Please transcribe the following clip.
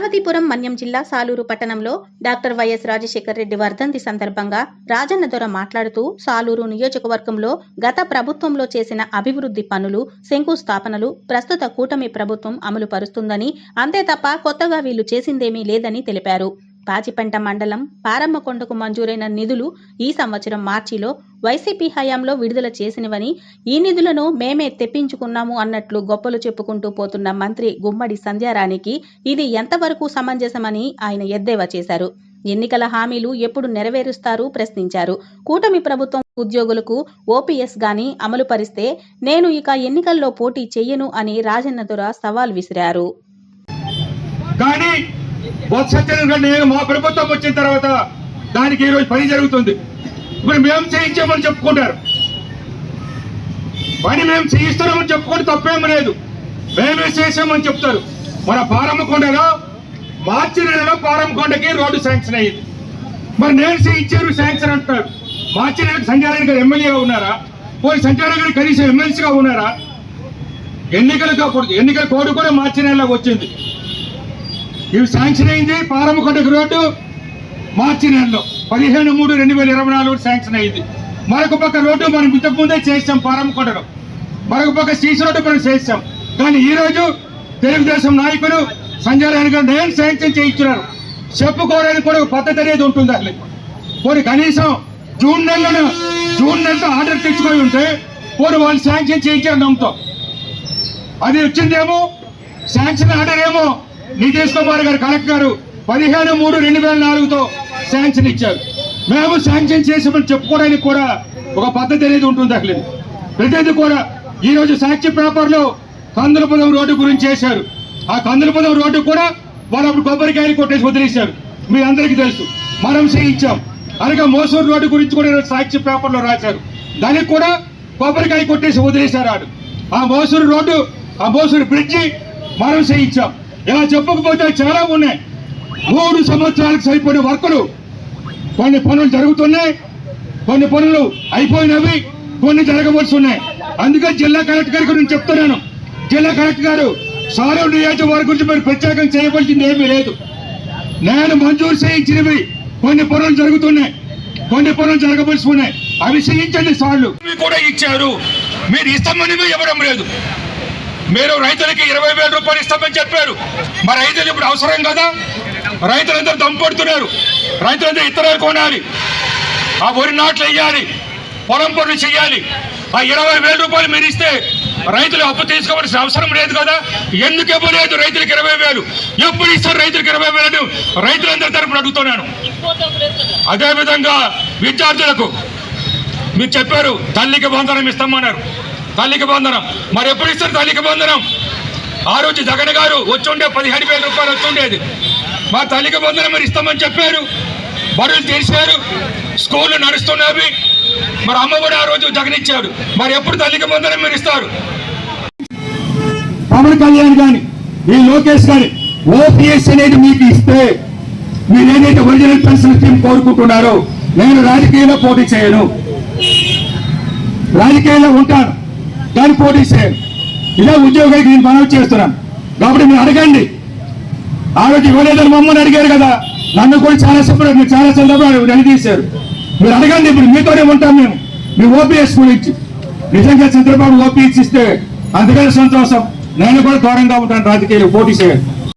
పార్వతీపురం మన్యం జిల్లా సాలూరు పట్టణంలో doctor YS Rajasekhar Reddy వర్ధంతి సందర్భంగా రాజన్న దొర మాట్లాడుతూ సాలూరు నియోజకవర్గంలో గత ప్రభుత్వంలో చేసిన అభివృద్ధి పనులు, శంకుస్థాపనలు ప్రస్తుత కూటమి ప్రభుత్వం అమలు పరుస్తుందని, అంతే తప్ప కొత్తగా వీళ్లు చేసిందేమీ లేదని తెలిపారు. పాచిపెంట మండలం పారమ్మకొండకు మంజూరైన నిధులు ఈ సంవత్సరం మార్చిలో వైసీపీ హయాంలో విడుదల చేసినవని, ఈ నిధులను మేమే తెప్పించుకున్నాము అన్నట్లు గొప్పలు చెప్పుకుంటూ పోతున్న మంత్రి గుమ్మడి సంధ్యారాణికి ఇది ఎంతవరకు సమంజసమని ఆయన ఎద్దేవా చేశారు. ఎన్నికల హామీలు ఎప్పుడు నెరవేరుస్తారు ప్రశ్నించారు. కూటమి ప్రభుత్వం ఉద్యోగులకు ఓపీఎస్ గాని అమలు పరిస్తే నేను ఇక ఎన్నికల్లో పోటీ చెయ్యను అని రాజన్న దొర సవాల్ విసిరారు. మా ప్రభుత్వం వచ్చిన తర్వాత దానికి ఈరోజు పని జరుగుతుంది. ఇప్పుడు మేము చేయించామని చెప్పుకుంటారు, పని మేము చేయిస్తున్నామని చెప్పుకుంటే తప్పేమీ లేదు. మేమే చేసామని చెప్తారు. మన పారమ్మకొండలో మార్చి నెలలో పారమ్మకొండకి రోడ్డు శాంక్షన్ అయ్యింది. మరి నేను చేయించారు శాంక్షన్ అంటున్నారు. మార్చి నెలకు సంజయ్ గారు ఎమ్మెల్యేగా ఉన్నారా? పోయి సంజయ్ గారు కనీసం ఎమ్మెల్సీగా ఉన్నారా? ఎన్నికల కోడ్ కూడా మార్చి నెలలో వచ్చింది. ఇవి శాంక్షన్ అయింది. పారమ్మకొండకు రోడ్డు మార్చి నెలలో 15/3/2024 శాంక్షన్ అయింది. మరొక పక్క రోడ్డు మనం ఇంతకుముందే చేసాం పారమ్మకొండలో, మరొక పక్క సీసీ రోడ్డు మనం చేసాం. కానీ ఈ రోజు తెలుగుదేశం నాయకులు సంజయ్ రాయ్ గారు నేను శాంక్షన్ చేయించున్నారు చెప్పుకోవడానికి కూడా ఒక పద్ధతి అనేది ఉంటుంది. అసలు పోనీ కనీసం జూన్ నెలలో ఆర్డర్ తెచ్చుకొని ఉంటే పోనీ వాళ్ళు శాంక్షన్ చేయించారు నమ్ముతాం. అది వచ్చిందేమో శాంక్షన్ ఆర్డర్ ఏమో నితీష్ కుమార్ గారు కలెక్టర్ గారు 15/3/2024 శాంక్షన్ ఇచ్చారు. మేము శాంక్షన్ చేసామని చెప్పుకోవడానికి కూడా ఒక పద్ధతి అనేది ఉంటుంది. అసలు ప్రతిదీ కూడా ఈ రోజు సాక్షి పేపర్లో కందులపురం రోడ్డు గురించి చేశారు. ఆ కందులపురం రోడ్డు కూడా వాళ్ళు అప్పుడు కొబ్బరికాయలు కొట్టేసి వదిలేశారు. మీ అందరికీ తెలుసు. మనం చేయించాం. అలాగే మోసూరు రోడ్డు గురించి కూడా ఈరోజు సాక్షి పేపర్లో రాశారు. దానికి కూడా కొబ్బరికాయ కొట్టేసి వదిలేశారు. ఆ మోసూరు రోడ్డు, ఆ మోసూరు బ్రిడ్జి మనం చేయించాం. ఇలా చెప్పకపోతే చాలా ఉన్నాయి. 3 సంవత్సరాలకు సరిపడే వర్కులు, కొన్ని పనులు జరుగుతున్నాయి, కొన్ని పనులు అయిపోయినవి, కొన్ని జరగవలసి ఉన్నాయి. అందుకే జిల్లా కలెక్టర్ గారి గురించి చెప్తున్నాను. జిల్లా కలెక్టర్ గారు సాలూరు నియోజకవర్గం గురించి మీరు ప్రత్యేకంగా చేయవలసింది ఏమీ లేదు. నేను మంజూరు చేయించినవి కొన్ని పనులు జరుగుతున్నాయి, కొన్ని పనులు జరగవలసి ఉన్నాయి. అవి చేయించండి. సార్లు కూడా ఇచ్చారు. మీరు ఇస్తామని ఇవ్వడం లేదు. మీరు రైతులకి 20,000 రూపాయలు ఇస్తామని చెప్పారు. మరి రైతులు ఇప్పుడు అవసరం కదా? రైతులందరూ దమ్ముపడుతున్నారు. రైతులందరూ ఇత్తనాలు కొనాలి, ఆ వరి నాట్లు వేయాలి, పొలం పనులు చేయాలి. ఆ 20,000 రూపాయలు మీరు ఇస్తే రైతులు అప్పు తీసుకోవాల్సిన అవసరం లేదు కదా? ఎందుకు ఇవ్వలేదు రైతులకు 20,000? ఎప్పుడు ఇస్తారు రైతులకు 20,000? రైతులందరి తరపున అడుగుతున్నాను. అదేవిధంగా విద్యార్థులకు మీరు చెప్పారు తల్లికి బంధనం ఇస్తామన్నారు. తల్లికి బంధనం మరి ఎప్పుడు ఇస్తారు? తల్లికి బంధనం ఆ రోజు జగన్ గారు వచ్చుండే 15,000 రూపాయలు వచ్చుండేది. మా తల్లికి బంధనం మరి ఇస్తామని చెప్పారు. బడులు తెరిచారు, స్కూళ్ళు నడుస్తున్నవి. మరి అమ్మఒడి ఆ రోజు జగన్ ఇచ్చాడు. మరి ఎప్పుడు తల్లికి బంధనం మీరు ఇస్తారు? పవన్ కళ్యాణ్ కానీ ఈ లోకేష్ కానీ ఓపీఎస్ అనేది మీకు ఇస్తే మీరు ఏదైతే ఒరిజినల్ పెన్షన్ స్కీమ్ కోరుకుంటున్నారో, నేను రాజకీయంలో పోటీ చేయను, రాజకీయాల్లో ఉంటాను కానీ పోటీ చేయను. ఇలా ఉద్యోగానికి నేను మనవి చేస్తున్నాను. కాబట్టి మీరు అడగండి. ఆ రోజు ఇవ్వలేదని మమ్మల్ని అడిగారు కదా, నన్ను కూడా చాలా సందర్భాలు నిలదీశారు. మీరు అడగండి. ఇప్పుడు మీతోనే ఉంటాం మేము. మీ ఓపీఎస్ గురించి నిజంగా చంద్రబాబు ఓపీఎస్ ఇస్తే అందుకని సంతోషం. నేను కూడా దూరంగా ఉంటాను, రాజకీయాలు పోటీ చేయను.